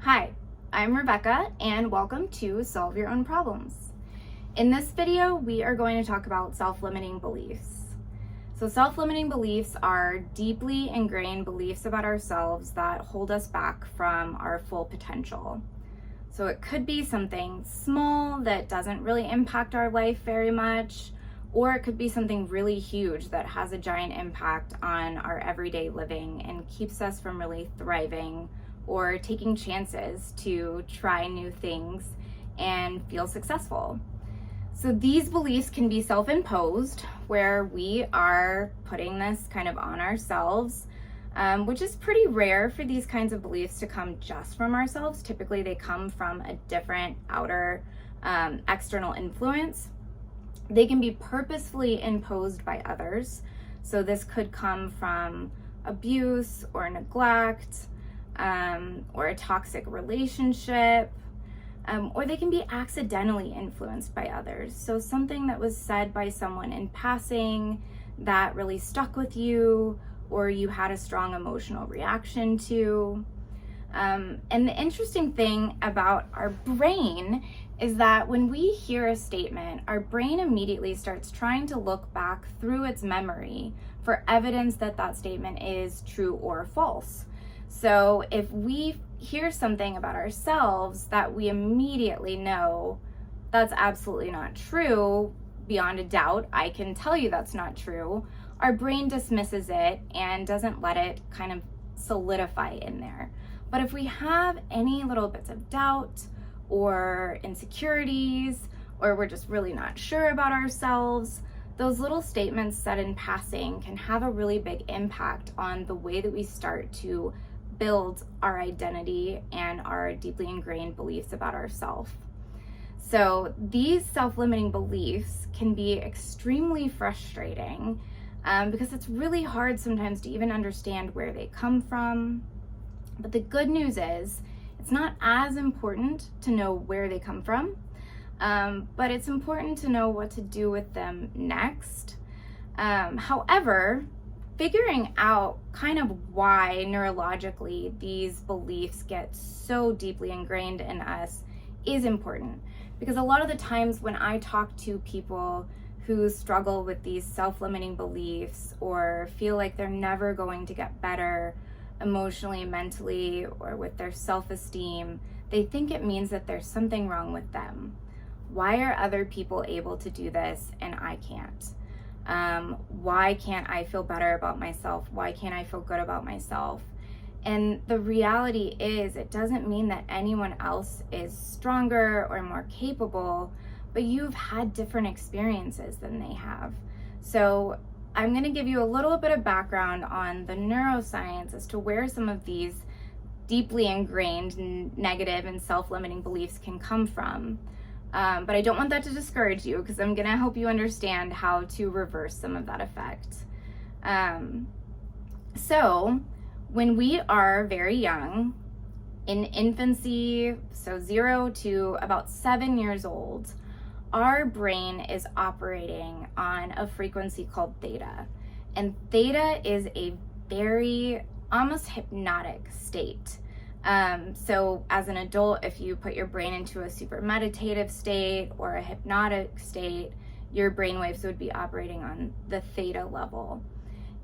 Hi, I'm Rebecca and welcome to Solve Your Own Problems. In this video, we are going to talk about self-limiting beliefs. So self-limiting beliefs are deeply ingrained beliefs about ourselves that hold us back from our full potential. So it could be something small that doesn't really impact our life very much, or it could be something really huge that has a giant impact on our everyday living and keeps us from really thriving or taking chances to try new things and feel successful. So these beliefs can be self-imposed, where we are putting this kind of on ourselves, which is pretty rare for these kinds of beliefs to come just from ourselves. Typically they come from a different outer external influence. They can be purposefully imposed by others. So this could come from abuse or neglect, or a toxic relationship, or they can be accidentally influenced by others. So something that was said by someone in passing that really stuck with you, or you had a strong emotional reaction to. And the interesting thing about our brain is that when we hear a statement, our brain immediately starts trying to look back through its memory for evidence that that statement is true or false. So if we hear something about ourselves that we immediately know that's absolutely not true, beyond a doubt, I can tell you that's not true, our brain dismisses it and doesn't let it kind of solidify in there. But if we have any little bits of doubt or insecurities, or we're just really not sure about ourselves, those little statements said in passing can have a really big impact on the way that we start to build our identity and our deeply ingrained beliefs about ourselves. So these self-limiting beliefs can be extremely frustrating because it's really hard sometimes to even understand where they come from. But the good news is it's not as important to know where they come from, but it's important to know what to do with them next. However, figuring out kind of why neurologically these beliefs get so deeply ingrained in us is important, because a lot of the times when I talk to people who struggle with these self-limiting beliefs or feel like they're never going to get better emotionally, mentally, or with their self-esteem, they think it means that there's something wrong with them. Why are other people able to do this and I can't? Why can't I feel better about myself? Why can't I feel good about myself? And the reality is, it doesn't mean that anyone else is stronger or more capable, but you've had different experiences than they have. So I'm going to give you a little bit of background on the neuroscience as to where some of these deeply ingrained negative and self-limiting beliefs can come from. But I don't want that to discourage you, because I'm going to help you understand how to reverse some of that effect. So when we are very young, in infancy, so 0 to about 7 years old, our brain is operating on a frequency called theta. And theta is a very almost hypnotic state. So as an adult, if you put your brain into a super meditative state or a hypnotic state, your brain waves would be operating on the theta level.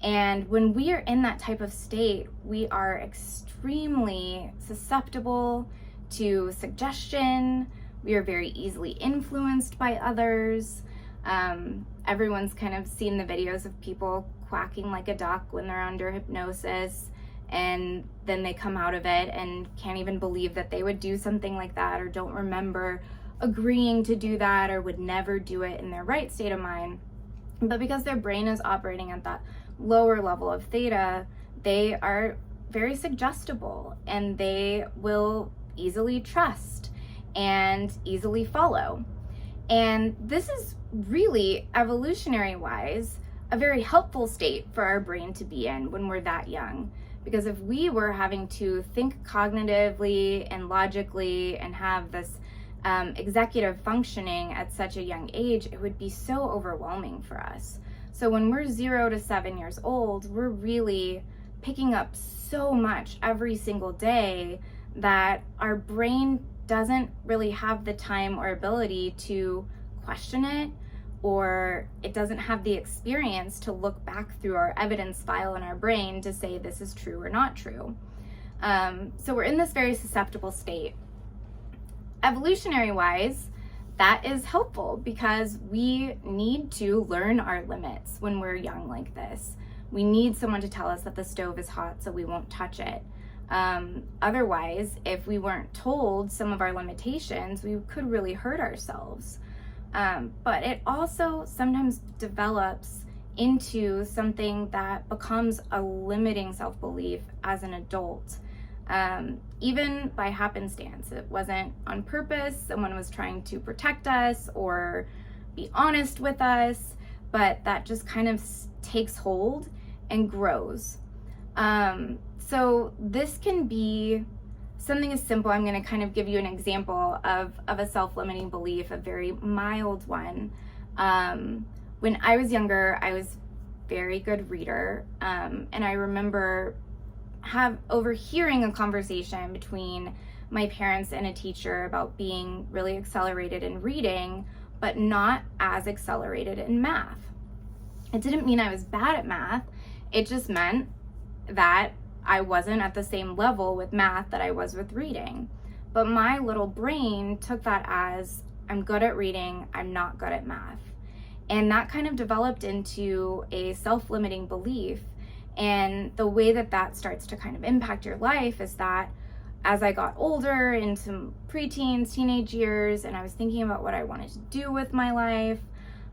And when we are in that type of state, we are extremely susceptible to suggestion. We are very easily influenced by others. Everyone's kind of seen the videos of people quacking like a duck when they're under hypnosis, and then they come out of it and can't even believe that they would do something like that, or don't remember agreeing to do that, or would never do it in their right state of mind. But because their brain is operating at that lower level of theta, they are very suggestible and they will easily trust and easily follow. And this is really, evolutionary wise, a very helpful state for our brain to be in when we're that young. Because if we were having to think cognitively and logically and have this executive functioning at such a young age, it would be so overwhelming for us. So when we're 0 to 7 years old, we're really picking up so much every single day that our brain doesn't really have the time or ability to question it, or it doesn't have the experience to look back through our evidence file in our brain to say this is true or not true. So we're in this very susceptible state. Evolutionary wise, that is helpful because we need to learn our limits when we're young like this. We need someone to tell us that the stove is hot so we won't touch it. Otherwise, if we weren't told some of our limitations, we could really hurt ourselves. But it also sometimes develops into something that becomes a limiting self-belief as an adult. Even by happenstance. It wasn't on purpose. Someone was trying to protect us or be honest with us, but that just kind of takes hold and grows. So this can be something as simple. I'm going to kind of give you an example of a self-limiting belief, a very mild one. When I was younger, I was a very good reader, and I remember overhearing a conversation between my parents and a teacher about being really accelerated in reading, but not as accelerated in math. It didn't mean I was bad at math. It just meant that I wasn't at the same level with math that I was with reading. But my little brain took that as, I'm good at reading, I'm not good at math. And that kind of developed into a self-limiting belief. And the way that that starts to kind of impact your life is that as I got older, into preteens, teenage years, and I was thinking about what I wanted to do with my life,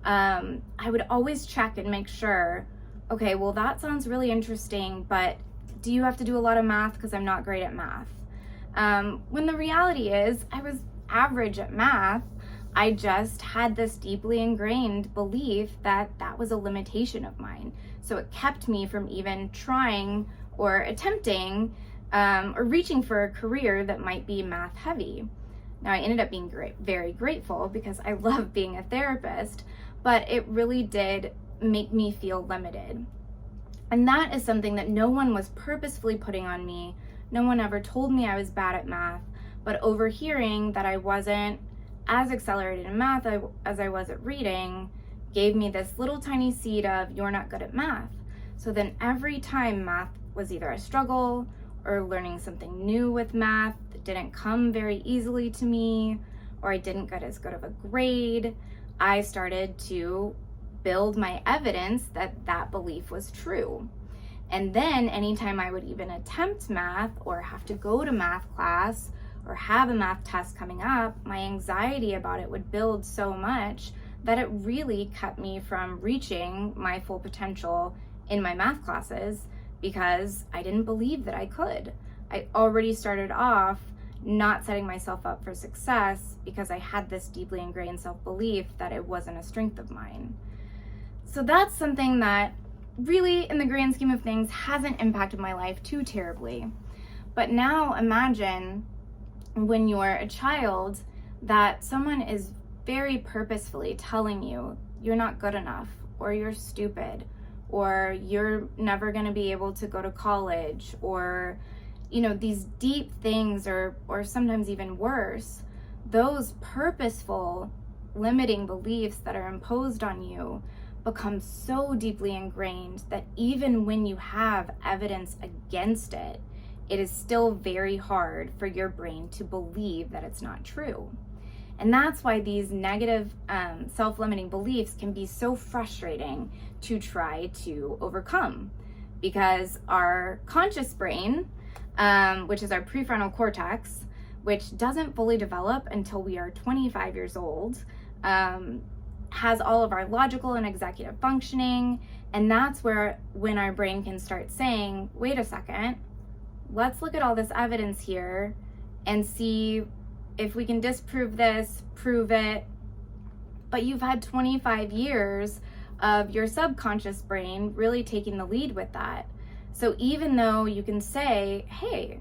I would always check and make sure, okay, well, that sounds really interesting, but do you have to do a lot of math because I'm not great at math? When the reality is I was average at math. I just had this deeply ingrained belief that that was a limitation of mine. So it kept me from even trying or attempting or reaching for a career that might be math heavy. Now, I ended up being very grateful because I love being a therapist, but it really did make me feel limited. And that is something that no one was purposefully putting on me. No one ever told me I was bad at math, but overhearing that I wasn't as accelerated in math as I was at reading gave me this little tiny seed of, you're not good at math. So then every time math was either a struggle or learning something new with math that didn't come very easily to me, or I didn't get as good of a grade, I started to build my evidence that that belief was true. And then anytime I would even attempt math or have to go to math class or have a math test coming up, my anxiety about it would build so much that it really kept me from reaching my full potential in my math classes because I didn't believe that I could. I already started off not setting myself up for success because I had this deeply ingrained self-belief that it wasn't a strength of mine. So that's something that really, in the grand scheme of things, hasn't impacted my life too terribly. But now imagine when you're a child that someone is very purposefully telling you you're not good enough, or you're stupid, or you're never going to be able to go to college, or these deep things, or sometimes even worse. Those purposeful limiting beliefs that are imposed on you become so deeply ingrained that even when you have evidence against it, it is still very hard for your brain to believe that it's not true. And that's why these negative self-limiting beliefs can be so frustrating to try to overcome, because our conscious brain, which is our prefrontal cortex, which doesn't fully develop until we are 25 years old, has all of our logical and executive functioning. And that's when our brain can start saying, wait a second, let's look at all this evidence here and see if we can disprove this, prove it. But you've had 25 years of your subconscious brain really taking the lead with that. So even though you can say, hey,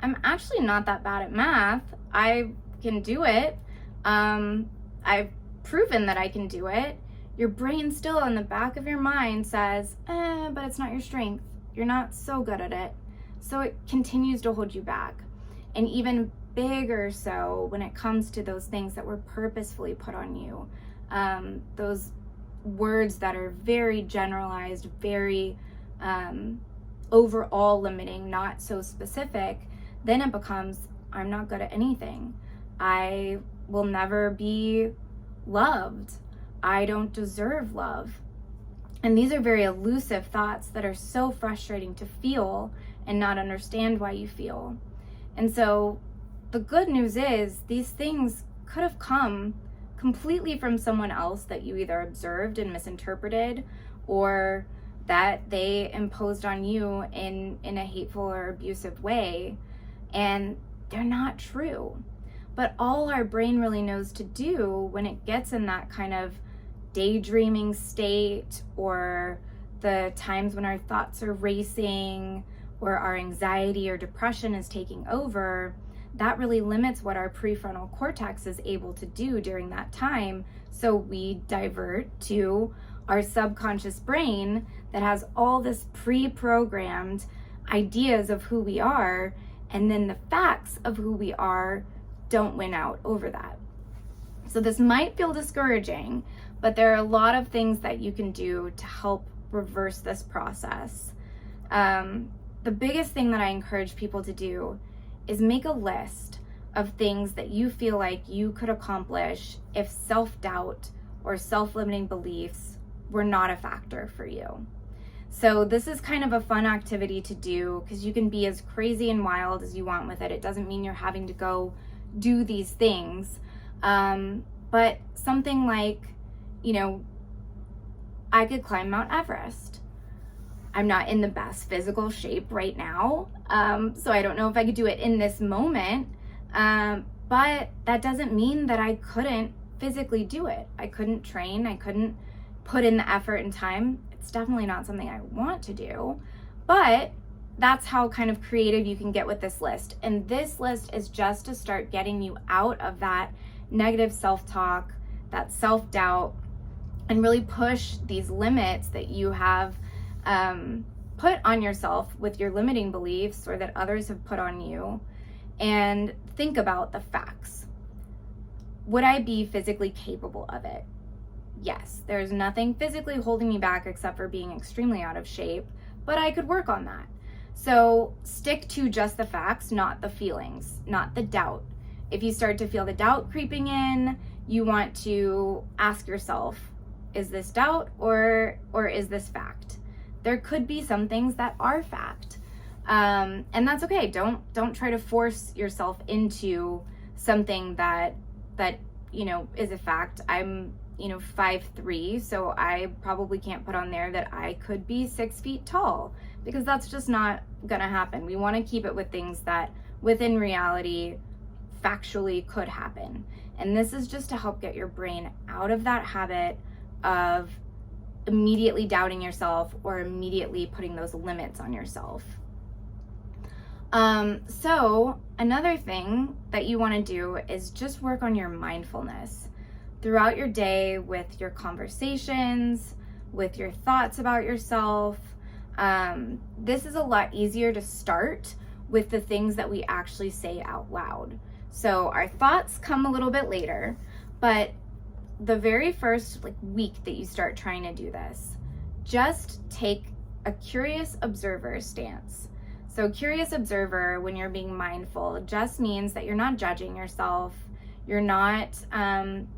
I'm actually not that bad at math, I can do it, I've proven that I can do it, your brain still in the back of your mind says, but it's not your strength. You're not so good at it. So it continues to hold you back. and even bigger so when it comes to those things that were purposefully put on you. Those words that are very generalized, very overall limiting, not so specific, then it becomes, I'm not good at anything. I will never be loved. I don't deserve love. And these are very elusive thoughts that are so frustrating to feel and not understand why you feel. And so the good news is these things could have come completely from someone else that you either observed and misinterpreted, or that they imposed on you in a hateful or abusive way, and they're not true. But all our brain really knows to do when it gets in that kind of daydreaming state, or the times when our thoughts are racing, or our anxiety or depression is taking over, that really limits what our prefrontal cortex is able to do during that time. So we divert to our subconscious brain that has all this pre-programmed ideas of who we are, and then the facts of who we are don't win out over that. So this might feel discouraging, but there are a lot of things that you can do to help reverse this process. The biggest thing that I encourage people to do is make a list of things that you feel like you could accomplish if self-doubt or self-limiting beliefs were not a factor for you. So this is kind of a fun activity to do, because you can be as crazy and wild as you want with it. It doesn't mean you're having to go do these things. But something like, I could climb Mount Everest. I'm not in the best physical shape right now, so I don't know if I could do it in this moment, but that doesn't mean that I couldn't physically do it. I couldn't train, I couldn't put in the effort and time. It's definitely not something I want to do, but that's how kind of creative you can get with this list. And this list is just to start getting you out of that negative self-talk, that self-doubt, and really push these limits that you have put on yourself with your limiting beliefs, or that others have put on you, and think about the facts. Would I be physically capable of it? Yes, there's nothing physically holding me back except for being extremely out of shape, but I could work on that. So stick to just the facts, not the feelings, not the doubt. If you start to feel the doubt creeping in, you want to ask yourself, is this doubt or is this fact? There could be some things that are fact, and that's okay. Don't try to force yourself into something that is a fact. I'm 5'3", so I probably can't put on there that I could be 6 feet tall, because that's just not gonna happen. We want to keep it with things that within reality factually could happen, and this is just to help get your brain out of that habit of immediately doubting yourself or immediately putting those limits on yourself. So another thing that you want to do is just work on your mindfulness throughout your day, with your conversations, with your thoughts about yourself. This is a lot easier to start with the things that we actually say out loud. So our thoughts come a little bit later, but the very first week that you start trying to do this, just take a curious observer stance. So curious observer, when you're being mindful, just means that you're not judging yourself. You're not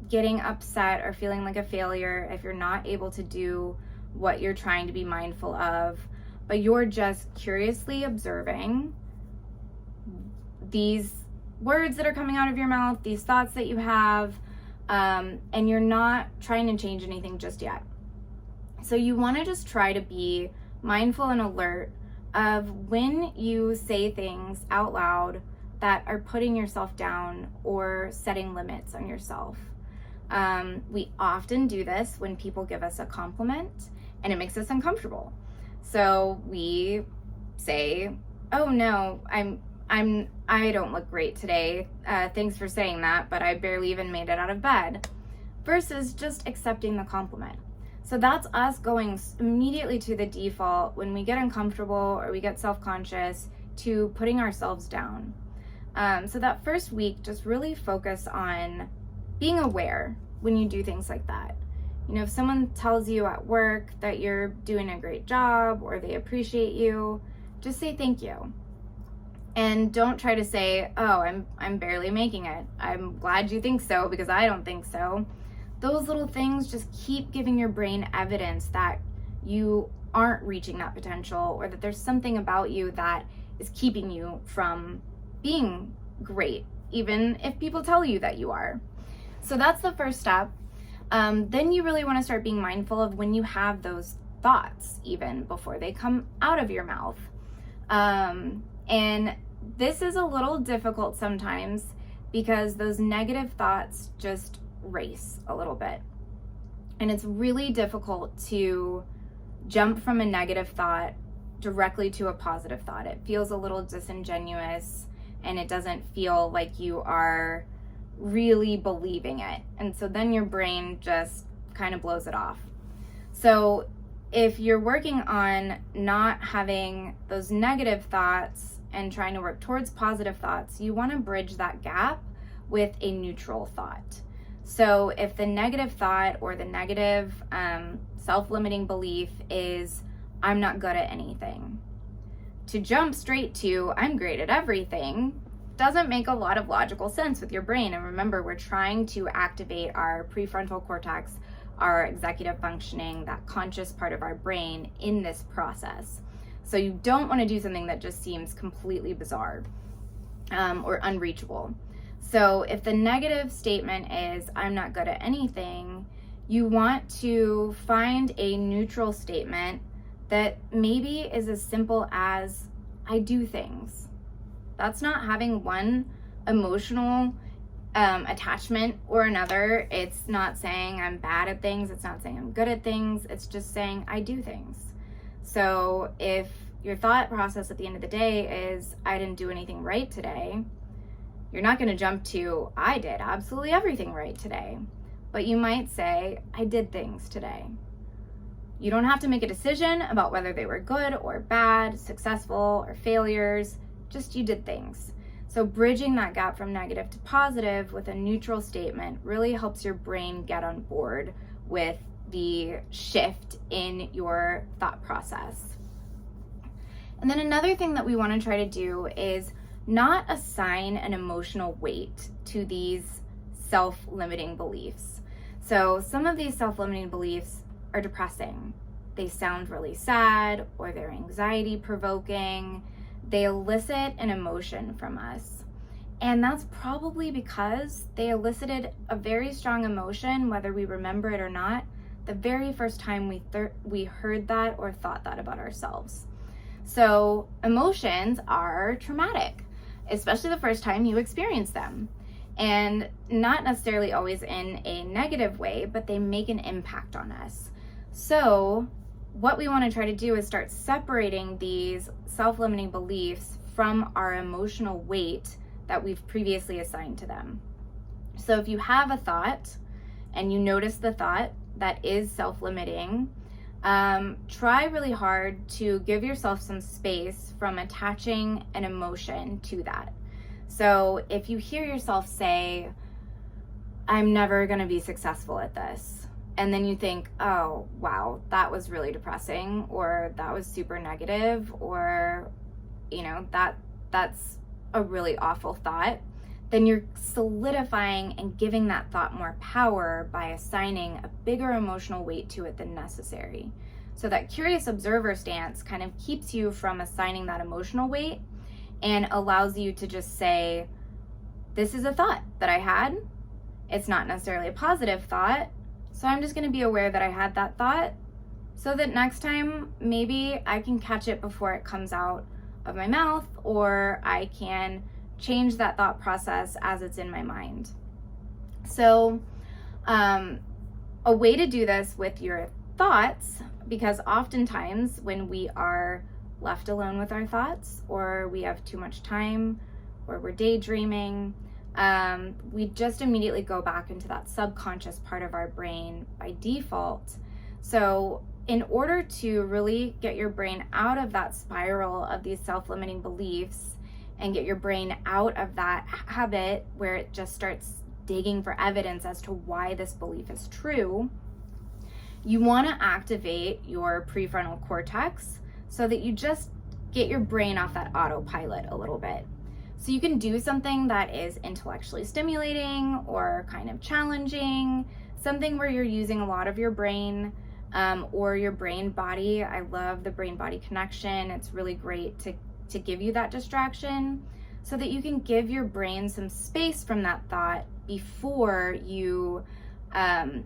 getting upset or feeling like a failure if you're not able to do what you're trying to be mindful of, but you're just curiously observing these words that are coming out of your mouth, these thoughts that you have, and you're not trying to change anything just yet. So you want to just try to be mindful and alert of when you say things out loud that are putting yourself down or setting limits on yourself. We often do this when people give us a compliment and it makes us uncomfortable. So we say, oh no, I don't look great today. Thanks for saying that, but I barely even made it out of bed. Versus just accepting the compliment. So that's us going immediately to the default when we get uncomfortable or we get self-conscious, to putting ourselves down. So that first week, just really focus on being aware when you do things like that. You know, if someone tells you at work that you're doing a great job or they appreciate you, just say thank you. And don't try to say, oh, I'm barely making it. I'm glad you think so because I don't think so. Those little things just keep giving your brain evidence that you aren't reaching that potential, or that there's something about you that is keeping you from being great, even if people tell you that you are. So that's the first step. Then you really want to start being mindful of when you have those thoughts, even before they come out of your mouth. And this is a little difficult sometimes because those negative thoughts just race a little bit. And it's really difficult to jump from a negative thought directly to a positive thought. It feels a little disingenuous and it doesn't feel like you are really believing it. And so then your brain just kind of blows it off. So if you're working on not having those negative thoughts and trying to work towards positive thoughts, you want to bridge that gap with a neutral thought. So if the negative thought or the negative self-limiting belief is, I'm not good at anything, to jump straight to, I'm great at everything, doesn't make a lot of logical sense with your brain. And remember, we're trying to activate our prefrontal cortex, our executive functioning, that conscious part of our brain in this process. So you don't want to do something that just seems completely bizarre or unreachable. So if the negative statement is, I'm not good at anything, you want to find a neutral statement that maybe is as simple as, I do things. That's not having one emotional attachment or another. It's not saying I'm bad at things. It's not saying I'm good at things. It's just saying I do things. So if your thought process at the end of the day is, I didn't do anything right today, you're not going to jump to, I did absolutely everything right today. But you might say, I did things today. You don't have to make a decision about whether they were good or bad, successful or failures, just you did things. So bridging that gap from negative to positive with a neutral statement really helps your brain get on board with the shift in your thought process. And then another thing that we want to try to do is not assign an emotional weight to these self-limiting beliefs. So some of these self-limiting beliefs are depressing. They sound really sad, or they're anxiety provoking. They elicit an emotion from us. And that's probably because they elicited a very strong emotion, whether we remember it or not, the very first time we heard that or thought that about ourselves. So emotions are traumatic, especially the first time you experience them. And not necessarily always in a negative way, but they make an impact on us. So what we want to try to do is start separating these self-limiting beliefs from our emotional weight that we've previously assigned to them. So if you have a thought and you notice the thought that is self-limiting, try really hard to give yourself some space from attaching an emotion to that. So if you hear yourself say, I'm never going to be successful at this, and then you think, oh, wow, that was really depressing, or that was super negative, or, that's a really awful thought, then you're solidifying and giving that thought more power by assigning a bigger emotional weight to it than necessary. So that curious observer stance kind of keeps you from assigning that emotional weight and allows you to just say, this is a thought that I had. It's not necessarily a positive thought, so I'm just going to be aware that I had that thought so that next time maybe I can catch it before it comes out of my mouth, or I can change that thought process as it's in my mind. So a way to do this with your thoughts, because oftentimes when we are left alone with our thoughts, or we have too much time, or we're daydreaming, we just immediately go back into that subconscious part of our brain by default. So in order to really get your brain out of that spiral of these self-limiting beliefs and get your brain out of that habit where it just starts digging for evidence as to why this belief is true, you want to activate your prefrontal cortex so that you just get your brain off that autopilot a little bit. So you can do something that is intellectually stimulating or kind of challenging, something where you're using a lot of your brain, or your brain body. I love the brain body connection. It's really great to give you that distraction so that you can give your brain some space from that thought before you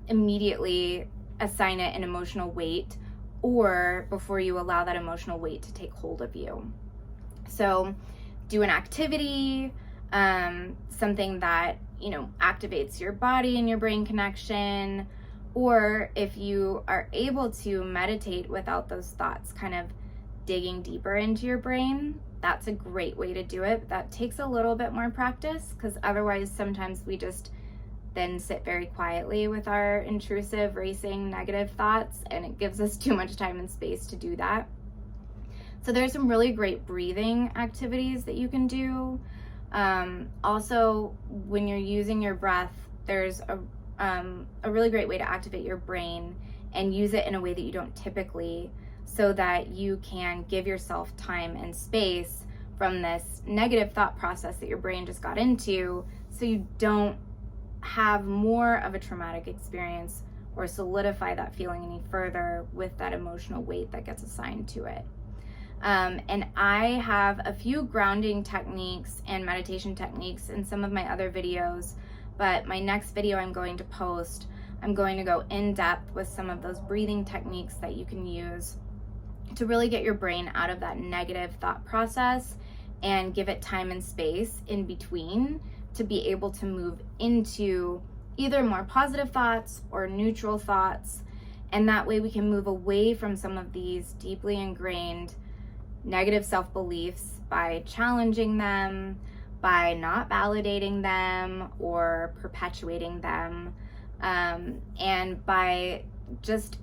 immediately assign it an emotional weight, or before you allow that emotional weight to take hold of you. So do an activity, something that, activates your body and your brain connection. Or if you are able to meditate without those thoughts kind of digging deeper into your brain, that's a great way to do it. That takes a little bit more practice, because otherwise sometimes we just then sit very quietly with our intrusive, racing, negative thoughts, and it gives us too much time and space to do that. So there's some really great breathing activities that you can do. Also, when you're using your breath, there's a really great way to activate your brain and use it in a way that you don't typically, so that you can give yourself time and space from this negative thought process that your brain just got into, so you don't have more of a traumatic experience or solidify that feeling any further with that emotional weight that gets assigned to it. And I have a few grounding techniques and meditation techniques in some of my other videos, but my next video I'm going to post, I'm going to go in depth with some of those breathing techniques that you can use to really get your brain out of that negative thought process and give it time and space in between to be able to move into either more positive thoughts or neutral thoughts. And that way we can move away from some of these deeply ingrained negative self-beliefs by challenging them, by not validating them or perpetuating them, and by just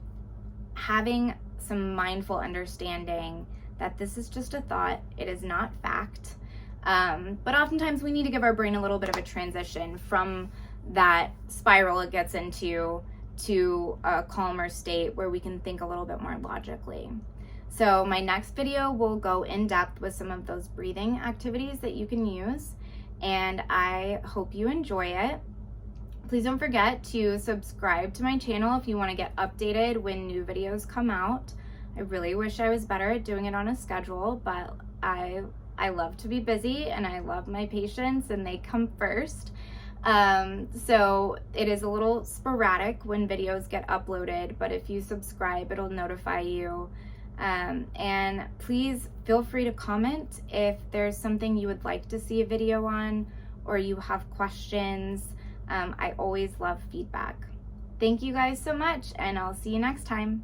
having some mindful understanding that this is just a thought, it is not fact. But oftentimes we need to give our brain a little bit of a transition from that spiral it gets into to a calmer state where we can think a little bit more logically. So my next video will go in depth with some of those breathing activities that you can use, and I hope you enjoy it. Please don't forget to subscribe to my channel if you want to get updated when new videos come out. I really wish I was better at doing it on a schedule, but I love to be busy and I love my patients and they come first. So it is a little sporadic when videos get uploaded, but if you subscribe, it'll notify you. And please feel free to comment if there's something you would like to see a video on or you have questions. I always love feedback. Thank you guys so much, and I'll see you next time.